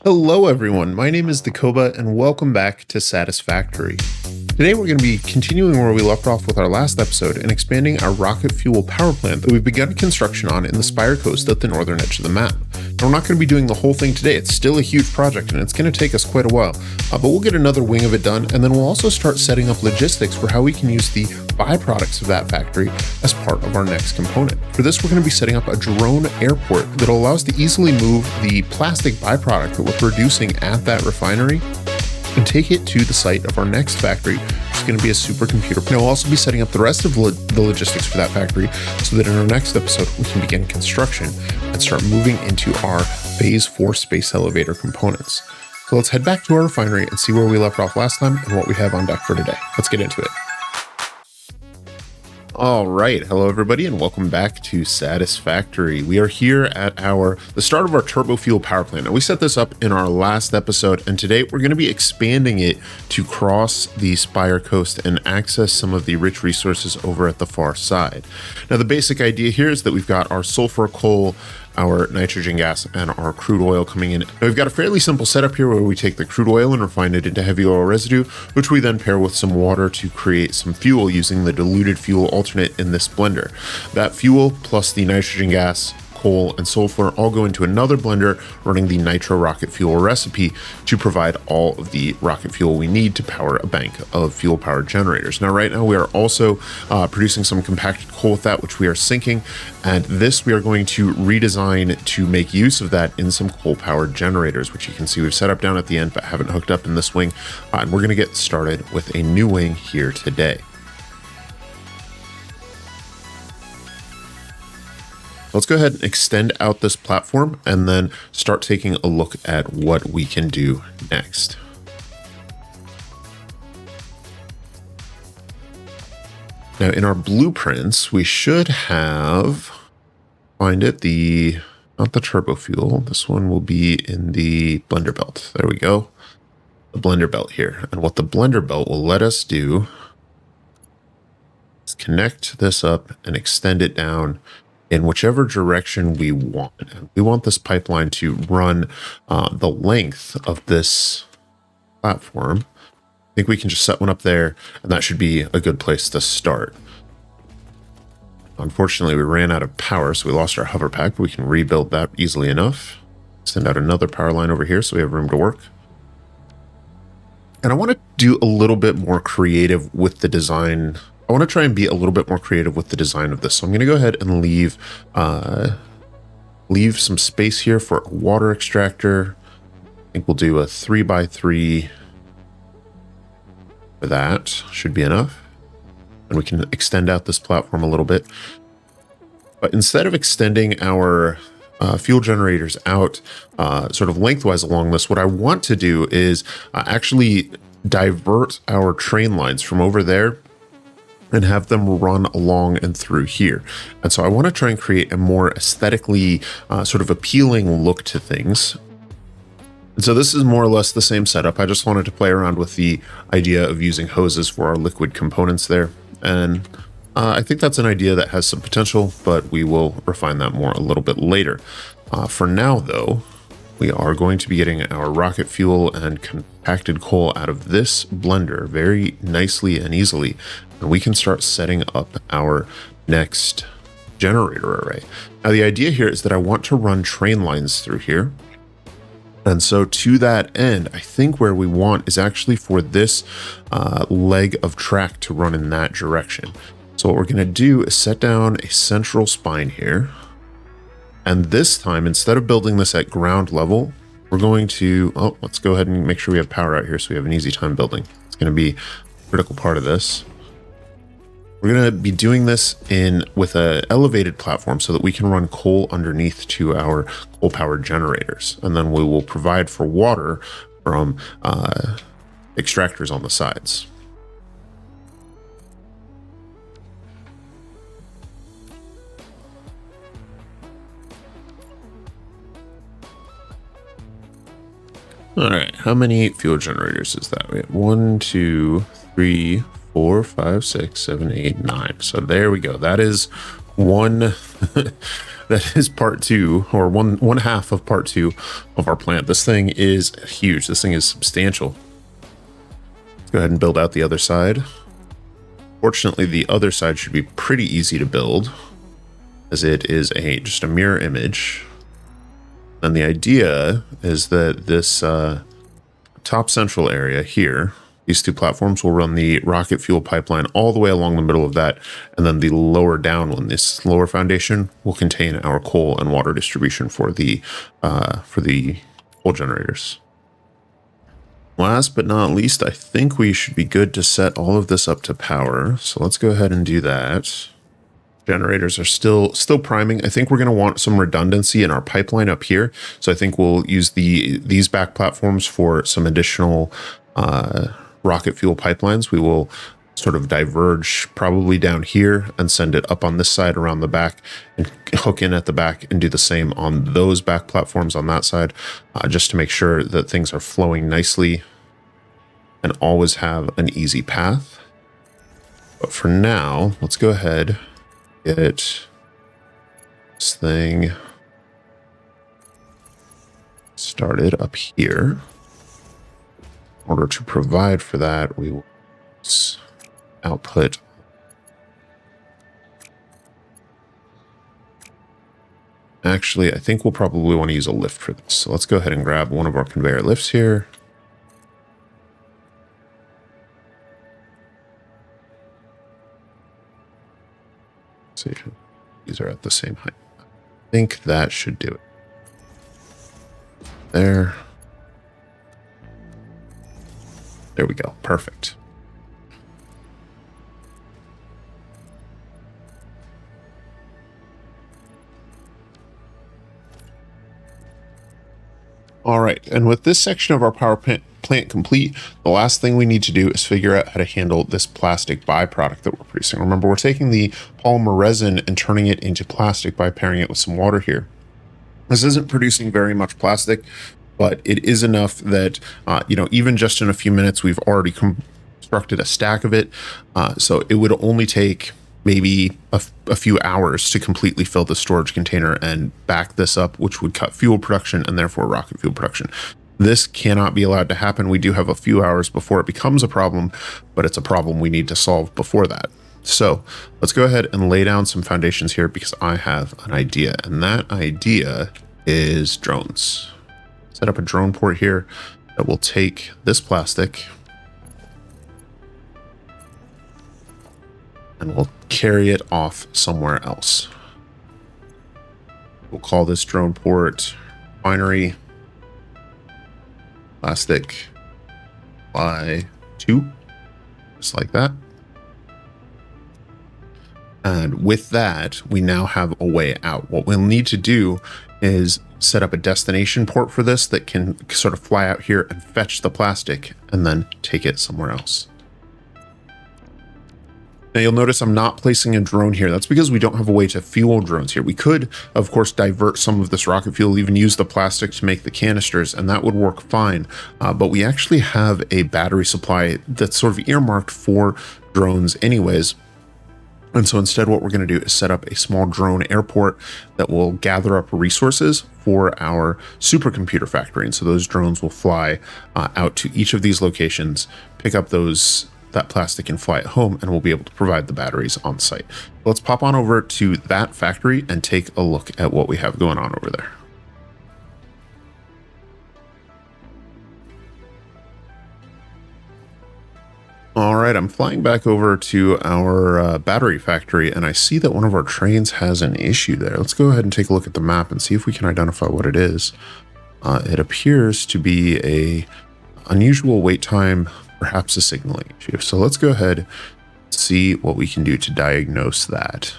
Hello everyone, my name is Dakoba and welcome back to Satisfactory. Today we're going to be continuing where we left off with our last episode and expanding our rocket fuel power plant that we've begun construction on in the Spire Coast at the northern edge of the map. Now, we're not going to be doing the whole thing today, it's still a huge project and it's going to take us quite a while, but we'll get another wing of it done and then we'll also start setting up logistics for how we can use the byproducts of that factory as part of our next component. For this we're going to be setting up a drone airport that'll allow us to easily move the plastic byproduct that we're producing at that refinery and take it to the site of our next factory, which is going to be a supercomputer. And we'll also be setting up the rest of the logistics for that factory so that in our next episode, we can begin construction and start moving into our phase 4 space elevator components. So let's head back to our refinery and see where we left off last time and what we have on deck for today. Let's get into it. All right, hello everybody and welcome back to Satisfactory. We are here at the start of our turbo fuel power plant. Now we set this up in our last episode and today we're going to be expanding it to cross the Spire Coast and access some of the rich resources over at the far side. Now the basic idea here is that we've got our sulfur, coal, our nitrogen gas, and our crude oil coming in. Now we've got a fairly simple setup here where we take the crude oil and refine it into heavy oil residue, which we then pair with some water to create some fuel using the diluted fuel alternate in this blender. That fuel plus the nitrogen gas, coal, and sulfur all go into another blender running the nitro rocket fuel recipe to provide all of the rocket fuel we need to power a bank of fuel powered generators. Now right now we are also producing some compacted coal with that, which we are sinking, and this we are going to redesign to make use of that in some coal powered generators, which you can see we've set up down at the end but haven't hooked up in this wing, and we're going to get started with a new wing here today. Let's go ahead and extend out this platform and then start taking a look at what we can do next. Now in our blueprints, we should have, not the turbo fuel. This one will be in the blender belt. There we go. The blender belt here. And what the blender belt will let us do is connect this up and extend it down in whichever direction we want. We want this pipeline to run the length of this platform. I think we can just set one up there and that should be a good place to start. Unfortunately, we ran out of power, so we lost our hover pack, but we can rebuild that easily enough. Send out another power line over here so we have room to work. And I want to do a little bit more creative with the design. I want to try and be a little bit more creative with the design of this. So I'm going to go ahead and leave some space here for a water extractor. I think we'll do a 3x3 for that. Should be enough. And we can extend out this platform a little bit. But instead of extending our fuel generators out sort of lengthwise along this, what I want to do is actually divert our train lines from over there and have them run along and through here. And so I want to try and create a more aesthetically sort of appealing look to things. And so this is more or less the same setup. I just wanted to play around with the idea of using hoses for our liquid components there. And I think that's an idea that has some potential, but we will refine that more a little bit later. For now, though, we are going to be getting our rocket fuel and compacted coal out of this blender very nicely and easily. And we can start setting up our next generator array. Now, the idea here is that I want to run train lines through here. And so to that end, I think where we want is actually for this leg of track to run in that direction. So what we're going to do is set down a central spine here. And this time, instead of building this at ground level, we're going to, let's go ahead and make sure we have power out here so we have an easy time building. It's going to be a critical part of this. We're going to be doing this with an elevated platform so that we can run coal underneath to our coal powered generators. And then we will provide for water from extractors on the sides. All right, how many fuel generators is that? We have 1, 2, 3, 4, 5, 6, 7, 8, 9. So there we go. That is one that is part 2, or one half of part 2 of our plant. This thing is huge. This thing is substantial. Let's go ahead and build out the other side. Fortunately, the other side should be pretty easy to build, as it is just a mirror image. And the idea is that this top central area here, these 2 platforms will run the rocket fuel pipeline all the way along the middle of that, and then the lower down one, this lower foundation, will contain our coal and water distribution for the coal generators. Last but not least, I think we should be good to set all of this up to power. So let's go ahead and do that. Generators are still priming. I think we're going to want some redundancy in our pipeline up here. So I think we'll use these back platforms for some additional rocket fuel pipelines. We will sort of diverge probably down here and send it up on this side around the back and hook in at the back and do the same on those back platforms on that side, just to make sure that things are flowing nicely and always have an easy path. But for now, let's go ahead, get this thing started up here. In order to provide for that, we will output. Actually, I think we'll probably want to use a lift for this. So let's go ahead and grab one of our conveyor lifts here. So these are at the same height. I think that should do it. There. There we go. Perfect. All right, and with this section of our power plant complete, the last thing we need to do is figure out how to handle this plastic byproduct that we're producing. Remember, we're taking the polymer resin and turning it into plastic by pairing it with some water here. This isn't producing very much plastic, but it is enough that, even just in a few minutes, we've already constructed a stack of it. So it would only take maybe a few hours to completely fill the storage container and back this up, which would cut fuel production and therefore rocket fuel production. This cannot be allowed to happen. We do have a few hours before it becomes a problem, but it's a problem we need to solve before that. So let's go ahead and lay down some foundations here because I have an idea, and that idea is drones. Set up a drone port here that will take this plastic and we'll carry it off somewhere else. We'll call this drone port binary plastic fly 2, just like that. And with that, we now have a way out. What we'll need to do is set up a destination port for this that can sort of fly out here and fetch the plastic and then take it somewhere else. Now you'll notice I'm not placing a drone here. That's because we don't have a way to fuel drones here. We could, of course, divert some of this rocket fuel, even use the plastic to make the canisters, and that would work fine. But we actually have a battery supply that's sort of earmarked for drones anyways. And so instead, what we're going to do is set up a small drone airport that will gather up resources for our supercomputer factory. And so those drones will fly out to each of these locations, pick up that plastic and fly it home, and we'll be able to provide the batteries on site. Let's pop on over to that factory and take a look at what we have going on over there. All right, I'm flying back over to our battery factory, and I see that one of our trains has an issue there. Let's go ahead and take a look at the map and see if we can identify what it is. It appears to be a unusual wait time, perhaps a signaling issue. So let's go ahead and see what we can do to diagnose that.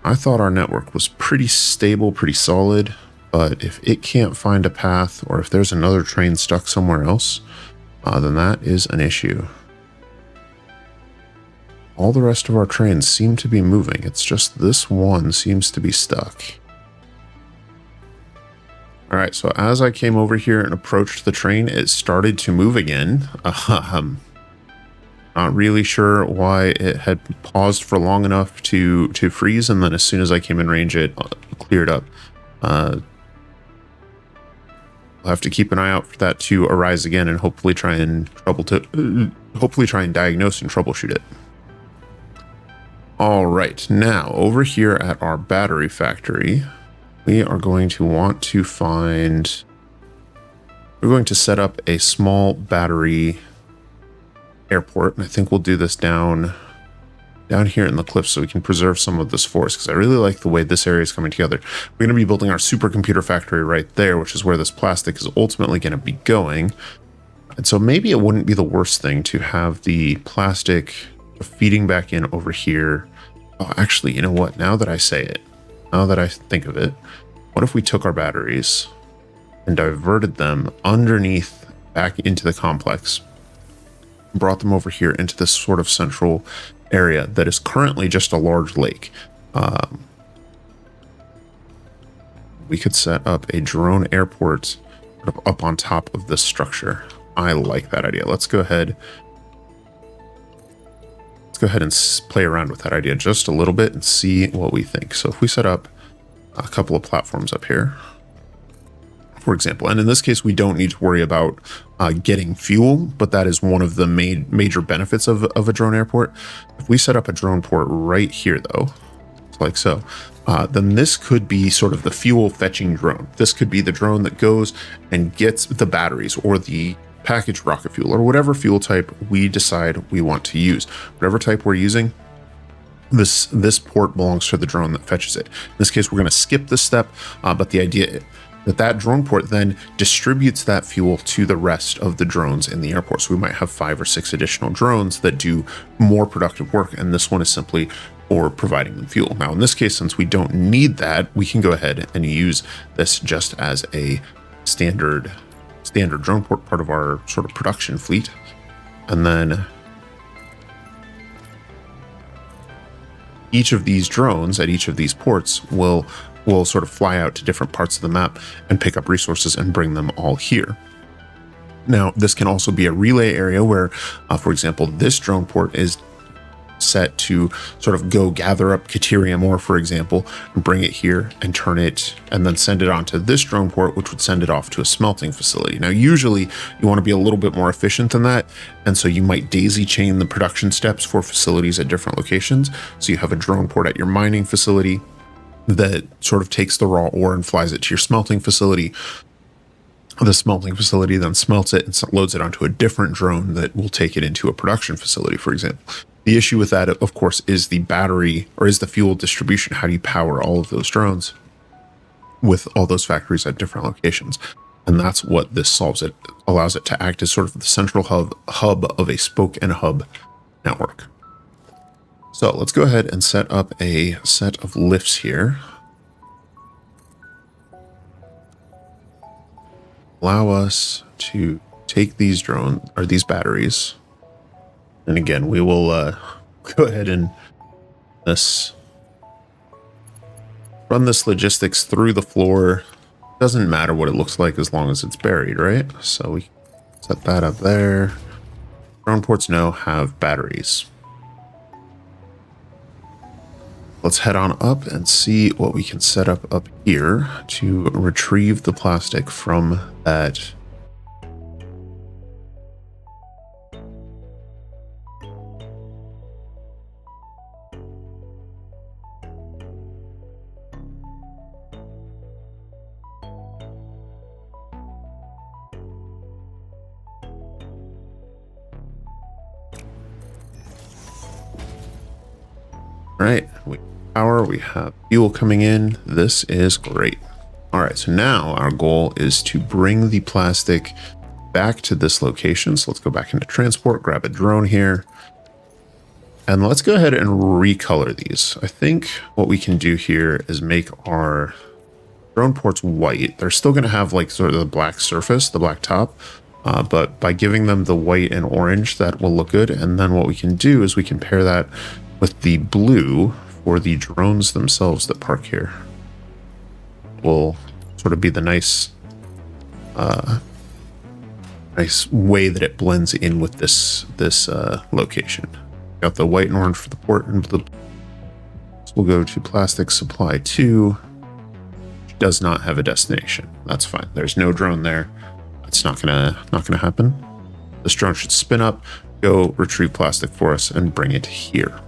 I thought our network was pretty stable, pretty solid, but if it can't find a path, or if there's another train stuck somewhere else, then that is an issue. All the rest of our trains seem to be moving. It's just this one seems to be stuck. All right, so as I came over here and approached the train, it started to move again. Not really sure why it had paused for long enough to freeze, and then as soon as I came in range, it cleared up. We'll have to keep an eye out for that to arise again, and hopefully try and diagnose and troubleshoot it. All right, now over here at our battery factory, we are going to want to find. We're going to set up a small battery airport, and I think we'll do this down here in the cliff so we can preserve some of this forest, because I really like the way this area is coming together. We're going to be building our supercomputer factory right there, which is where this plastic is ultimately going to be going. And so maybe it wouldn't be the worst thing to have the plastic feeding back in over here. Oh, actually, you know what? Now that I say it, now that I think of it, what if we took our batteries and diverted them underneath back into the complex, brought them over here into this sort of central area that is currently just a large lake. We could set up a drone airport sort of up on top of this structure. I like that idea. Let's go ahead and play around with that idea just a little bit and see what we think. So if we set up a couple of platforms up here, for example, and in this case, we don't need to worry about getting fuel, but that is one of the major benefits of a drone airport. If we set up a drone port right here, though, like so, then this could be sort of the fuel fetching drone. This could be the drone that goes and gets the batteries or the packaged rocket fuel or whatever fuel type we decide we want to use. Whatever type we're using, this port belongs to the drone that fetches it. In this case, we're going to skip this step, but the idea that drone port then distributes that fuel to the rest of the drones in the airport. So we might have 5 or 6 additional drones that do more productive work, and this one is simply for providing them fuel. Now, in this case, since we don't need that, we can go ahead and use this just as a standard drone port, part of our sort of production fleet. And then each of these drones at each of these ports will sort of fly out to different parts of the map and pick up resources and bring them all here. Now, this can also be a relay area where, for example, this drone port is set to sort of go gather up Caterium ore, for example, and bring it here and turn it and then send it onto this drone port, which would send it off to a smelting facility. Now, usually you want to be a little bit more efficient than that, and so you might daisy chain the production steps for facilities at different locations. So you have a drone port at your mining facility that sort of takes the raw ore and flies it to your smelting facility. The smelting facility then smelts it and loads it onto a different drone that will take it into a production facility, for example. The issue with that, of course, is the battery or is the fuel distribution. How do you power all of those drones with all those factories at different locations? And that's what this solves. It allows it to act as sort of the central hub of a spoke and hub network. So let's go ahead and set up a set of lifts here. Allow us to take these these batteries. And again, we will go ahead and run this logistics through the floor. Doesn't matter what it looks like as long as it's buried, right? So we set that up there. Drone ports now have batteries. Let's head on up and see what we can set up here to retrieve the plastic from that. All right, we have fuel coming in. This is great. All right, so now our goal is to bring the plastic back to this location. So let's go back into transport, grab a drone here, and let's go ahead and recolor these. I think what we can do here is make our drone ports white. They're still going to have like sort of the black surface, the black top, but by giving them the white and orange, that will look good. And then what we can do is we can pair that with the blue for the drones themselves that park here. Will sort of be the nice nice way that it blends in with this location. Got the white and orange for the port and blue. So we'll go to plastic supply 2, which does not have a destination. That's fine. There's no drone there. It's not gonna happen. This drone should spin up, go retrieve plastic for us, and bring it here.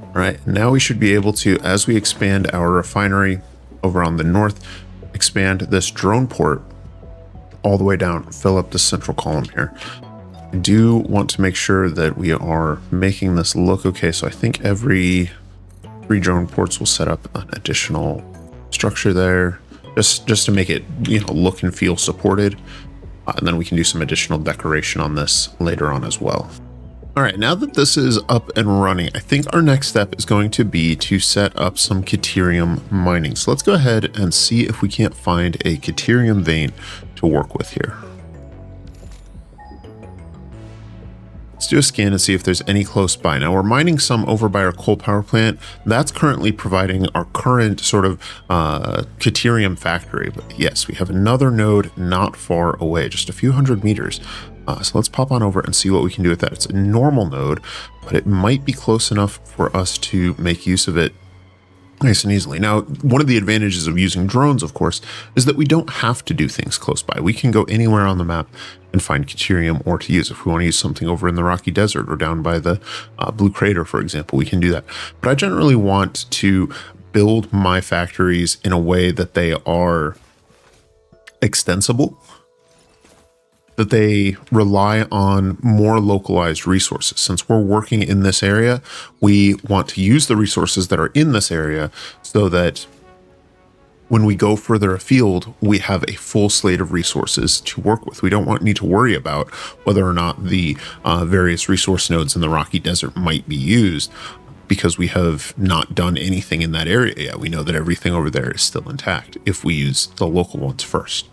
All right, now we should be able to, as we expand our refinery over on the north, expand this drone port all the way down, fill up the central column here. I do want to make sure that we are making this look okay. So I think every 3 drone ports will set up an additional structure there, just to make it, look and feel supported. And then we can do some additional decoration on this later on as well. All right, now that this is up and running, I think our next step is going to be to set up some Caterium mining. So let's go ahead and see if we can't find a Caterium vein to work with here. Let's do a scan and see if there's any close by. Now we're mining some over by our coal power plant. That's currently providing our current sort of Caterium factory. But yes, we have another node not far away, just a few hundred meters. So let's pop on over and see what we can do with that. It's a normal node, but it might be close enough for us to make use of it nice and easily. Now, one of the advantages of using drones, of course, is that we don't have to do things close by. We can go anywhere on the map and find Caterium or to use. If we want to use something over in the Rocky Desert or down by the Blue Crater, for example, we can do that. But I generally want to build my factories in a way that they are extensible, that they rely on more localized resources. Since we're working in this area, we want to use the resources that are in this area so that when we go further afield, we have a full slate of resources to work with. We don't need to worry about whether or not the various resource nodes in the Rocky Desert might be used, because we have not done anything in that area yet. We know that everything over there is still intact if we use the local ones first.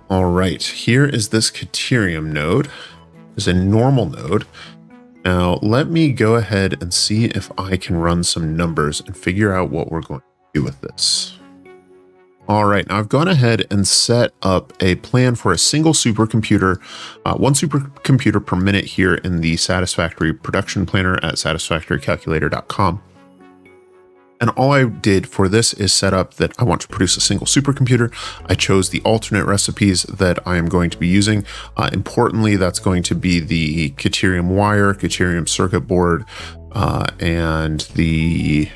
All right, here is this Caterium node. It's a normal node. Now, let me go ahead and see if I can run some numbers and figure out what we're going to do with this. All right, now I've gone ahead and set up a plan for a single supercomputer, 1 supercomputer per minute here in the Satisfactory production planner at satisfactorycalculator.com. And all I did for this is set up that I want to produce a single supercomputer. I chose the alternate recipes that I am going to be using. Importantly, that's going to be the Caterium wire, Caterium circuit board, and the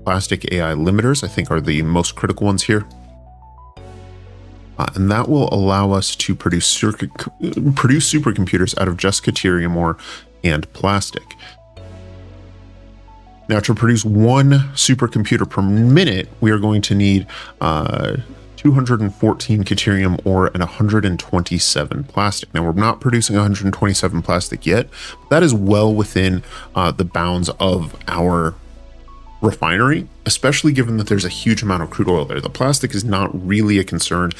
plastic AI limiters, I think, are the most critical ones here. And that will allow us to produce supercomputers out of just Caterium ore and plastic. Now, to produce 1 supercomputer per minute, we are going to need 214 Caterium ore and 127 plastic. Now, we're not producing 127 plastic yet, but that is well within the bounds of our refinery, especially given that there's a huge amount of crude oil there. The plastic is not really a concern.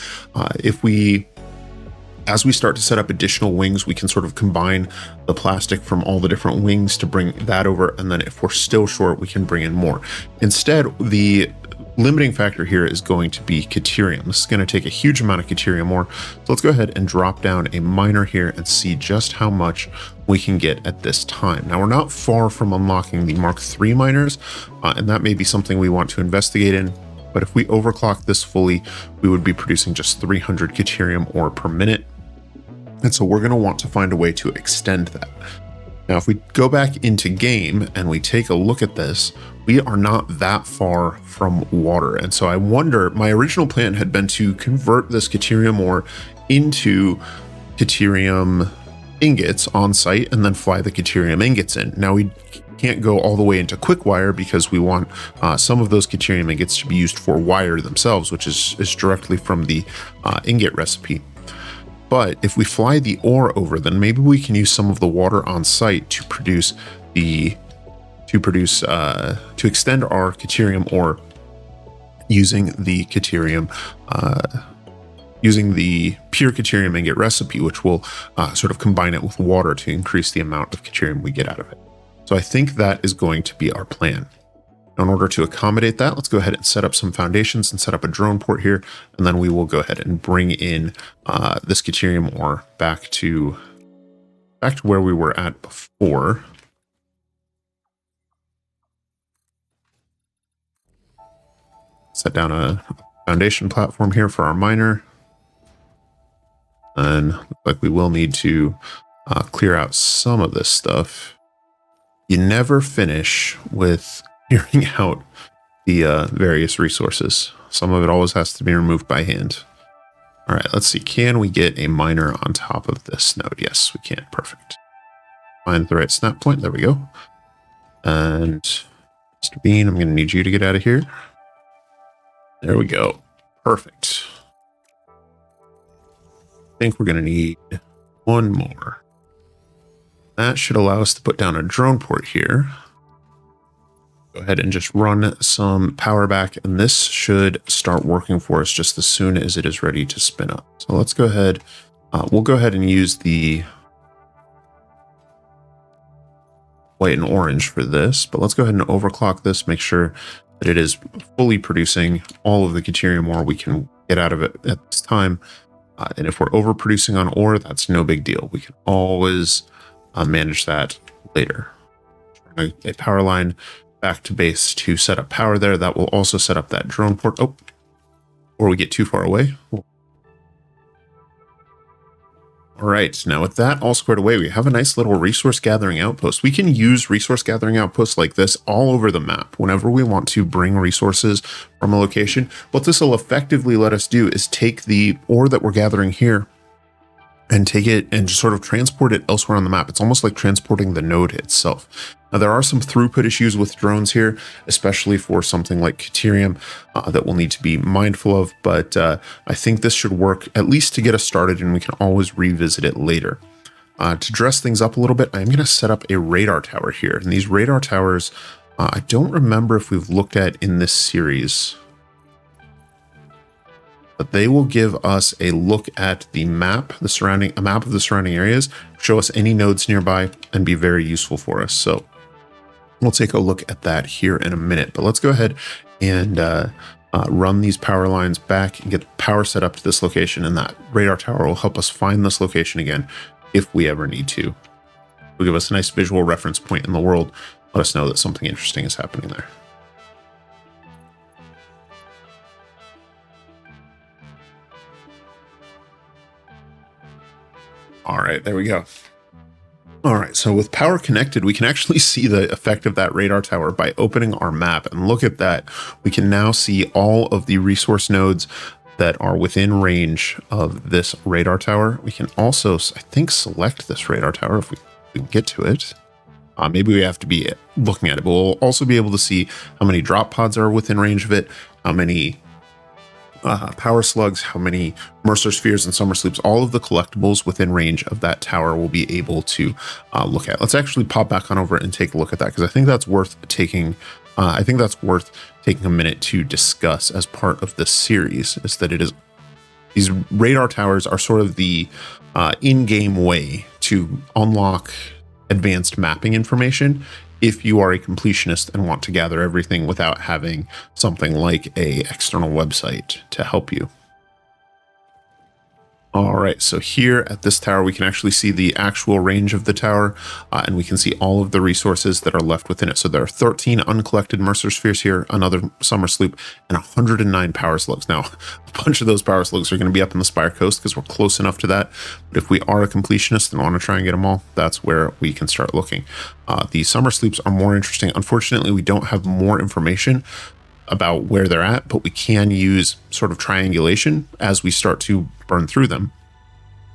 As we start to set up additional wings, we can sort of combine the plastic from all the different wings to bring that over. And then if we're still short, we can bring in more. Instead, the limiting factor here is going to be Caterium. This is going to take a huge amount of Caterium ore. So let's go ahead and drop down a miner here and see just how much we can get at this time. Now, we're not far from unlocking the Mark III miners, and that may be something we want to investigate in. But if we overclock this fully, we would be producing just 300 Caterium ore per minute. And so we're going to want to find a way to extend that. Now, if we go back into game and we take a look at this, we are not that far from water. And so I wonder, my original plan had been to convert this Caterium ore into Caterium ingots on site and then fly the Caterium ingots in. Now, we can't go all the way into quick wire because we want some of those Caterium ingots to be used for wire themselves, which is directly from the ingot recipe. But if we fly the ore over, then maybe we can use some of the water on site to extend our Caterium ore using the Caterium, using the pure Caterium ingot recipe, which will sort of combine it with water to increase the amount of Caterium we get out of it. So I think that is going to be our plan. In order to accommodate that, let's go ahead and set up some foundations and set up a drone port here, and then we will go ahead and bring in this Caterium ore back to where we were at before. Set down a foundation platform here for our miner. And looks like we will need to clear out some of this stuff. You never finish with clearing out the various resources. Some of it always has to be removed by hand. All right, let's see. Can we get a miner on top of this node? Yes, we can. Perfect. Find the right snap point. There we go. And Mr. Bean, I'm going to need you to get out of here. There we go. Perfect. I think we're going to need one more. That should allow us to put down a drone port here. Go ahead and just run some power back, and this should start working for us just as soon as it is ready to spin up. So let's go ahead. We'll go ahead and use the white and orange for this, but let's go ahead and overclock this, make sure that it is fully producing all of the Caterium ore we can get out of it at this time. And if we're overproducing on ore, that's no big deal. We can always manage that later. A power line back to base to set up power there. That will also set up that drone port. Oh, before we get too far away. All right, now with that all squared away, we have a nice little resource gathering outpost. We can use resource gathering outposts like this all over the map whenever we want to bring resources from a location. What this will effectively let us do is take the ore that we're gathering here and take it and just sort of transport it elsewhere on the map. It's almost like transporting the node itself. Now, there are some throughput issues with drones here, especially for something like Caterium that we'll need to be mindful of, but I think this should work at least to get us started, and we can always revisit it later. To dress things up a little bit, I'm going to set up a radar tower here. And these radar towers, I don't remember if we've looked at in this series, but they will give us a look at the map, a map of the surrounding areas, show us any nodes nearby, and be very useful for us. So we'll take a look at that here in a minute, but let's go ahead and run these power lines back and get the power set up to this location, and that radar tower will help us find this location again if we ever need to. It'll give us a nice visual reference point in the world, let us know that something interesting is happening there. All right, there we go. All right, so with power connected, we can actually see the effect of that radar tower by opening our map. And look at that. We can now see all of the resource nodes that are within range of this radar tower. We can also, I think, select this radar tower if we can get to it. Maybe we have to be looking at it, but we'll also be able to see how many drop pods are within range of it, how many power slugs, how many Mercer spheres and summer sleeps, all of the collectibles within range of that tower will be able to look at. Let's actually pop back on over and take a look at that, because I think that's worth taking. I think that's worth taking a minute to discuss as part of this series. Is that it is these radar towers are sort of the in-game way to unlock advanced mapping information if you are a completionist and want to gather everything without having something like a external website to help you. All right, so here at this tower, we can actually see the actual range of the tower, and we can see all of the resources that are left within it. So there are 13 uncollected Mercer spheres here, another summer sloop, and 109 power slugs. Now, a bunch of those power slugs are going to be up in the Spire Coast because we're close enough to that. But if we are a completionist and want to try and get them all, that's where we can start looking. The summer sleeps are more interesting. Unfortunately, we don't have more information about where they're at, but we can use sort of triangulation as we start to burn through them.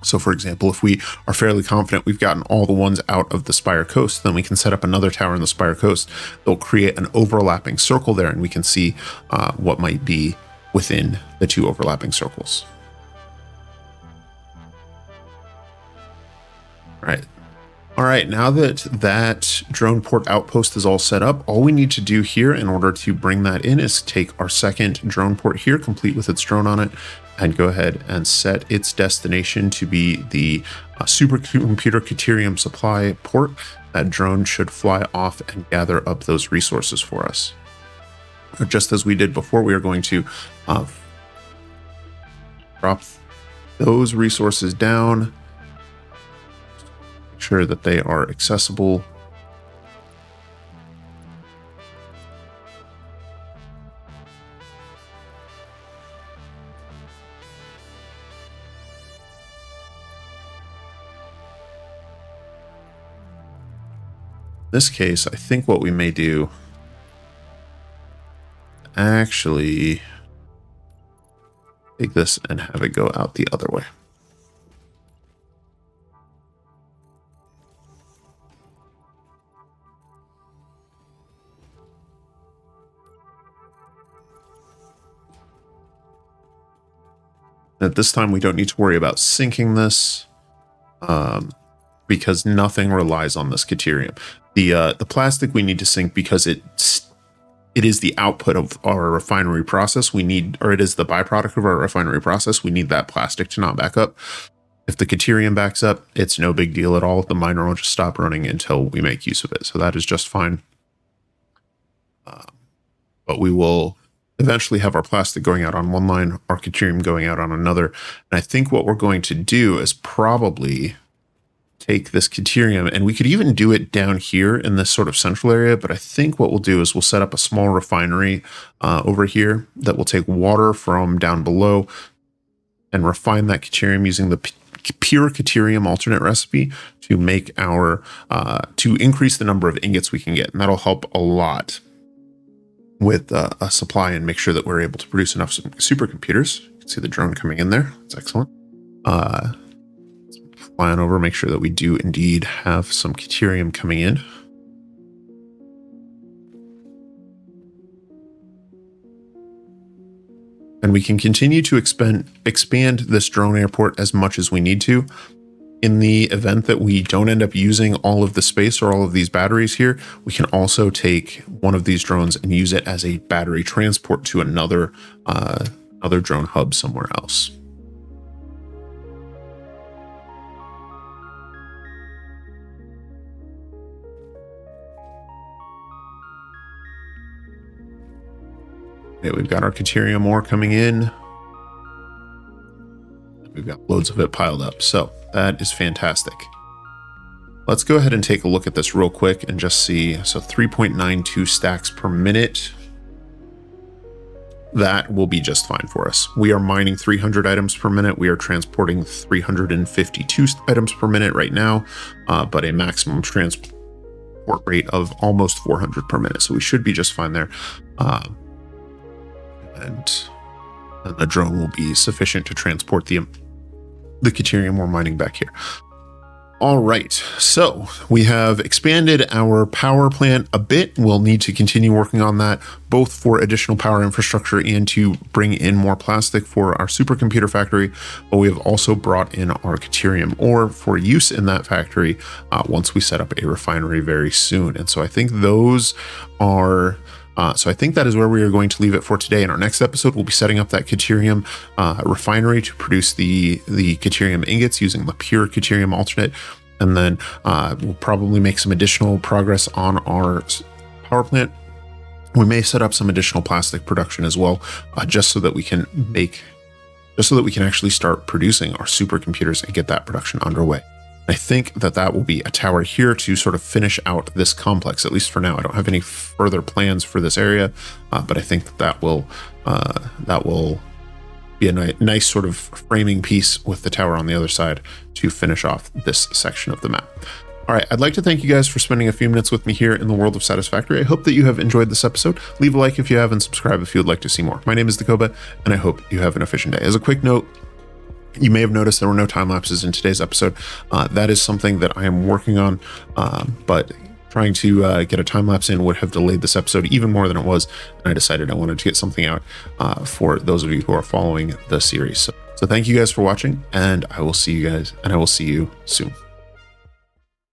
So for example, if we are fairly confident we've gotten all the ones out of the Spire Coast, then we can set up another tower in the Spire Coast. They'll create an overlapping circle there, and we can see what might be within the two overlapping circles. All right, now that that drone port outpost is all set up, all we need to do here in order to bring that in is take our second drone port here, complete with its drone on it, and go ahead and set its destination to be the Supercomputer Caterium supply port. That drone should fly off and gather up those resources for us. just as we did before, we are going to drop those resources down, make sure that they are accessible. In this case, I think what we may do actually take this and have it go out the other way. At this time, we don't need to worry about syncing this because nothing relies on this Caterium. The plastic we need to sync because it is the output of our refinery process. It is the byproduct of our refinery process. We need that plastic to not back up. If the Caterium backs up, it's no big deal at all. The miner will just stop running until we make use of it. So that is just fine. But we will eventually have our plastic going out on one line, our Caterium going out on another. And I think what we're going to do is probably take this Caterium, and we could even do it down here in this sort of central area, but I think what we'll do is we'll set up a small refinery over here that will take water from down below and refine that Caterium using the pure Caterium alternate recipe to make our to increase the number of ingots we can get, and that'll help a lot with a supply and make sure that we're able to produce enough supercomputers. You can see the drone coming in there. That's excellent. Fly on over, make sure that we do indeed have some Caterium coming in. And we can continue to expand this drone airport as much as we need to. In the event that we don't end up using all of the space or all of these batteries here, we can also take one of these drones and use it as a battery transport to another drone hub somewhere else. Okay, we've got our Caterium ore coming in. We've got loads of it piled up, so that is fantastic. Let's go ahead and take a look at this real quick and just see. So 3.92 stacks per minute. That will be just fine for us. We are mining 300 items per minute. We are transporting 352 items per minute right now, but a maximum transport rate of almost 400 per minute. So we should be just fine there. And the drone will be sufficient to transport the Caterium we're mining back here. All right, so we have expanded our power plant a bit. We'll need to continue working on that, both for additional power infrastructure and to bring in more plastic for our supercomputer factory. But we have also brought in our Caterium ore for use in that factory once we set up a refinery very soon. And so I think those are... So I think that is where we are going to leave it for today. In our next episode, we'll be setting up that Caterium refinery to produce the Caterium ingots using the pure Caterium alternate. And then we'll probably make some additional progress on our power plant. We may set up some additional plastic production as well, just so that we can actually start producing our supercomputers and get that production underway. I think that will be a tower here to sort of finish out this complex, at least for now. I don't have any further plans for this area, but I think that will be a nice sort of framing piece with the tower on the other side to finish off this section of the map. All right, I'd like to thank you guys for spending a few minutes with me here in the world of Satisfactory. I hope that you have enjoyed this episode. Leave a like if you have and subscribe if you would like to see more. My name is Dakoba, and I hope you have an efficient day. As a quick note, you may have noticed there were no time lapses in today's episode. That is something that I am working on, but trying to get a time lapse in would have delayed this episode even more than it was. And I decided I wanted to get something out for those of you who are following the series. So thank you guys for watching, and I will see you guys, and I will see you soon.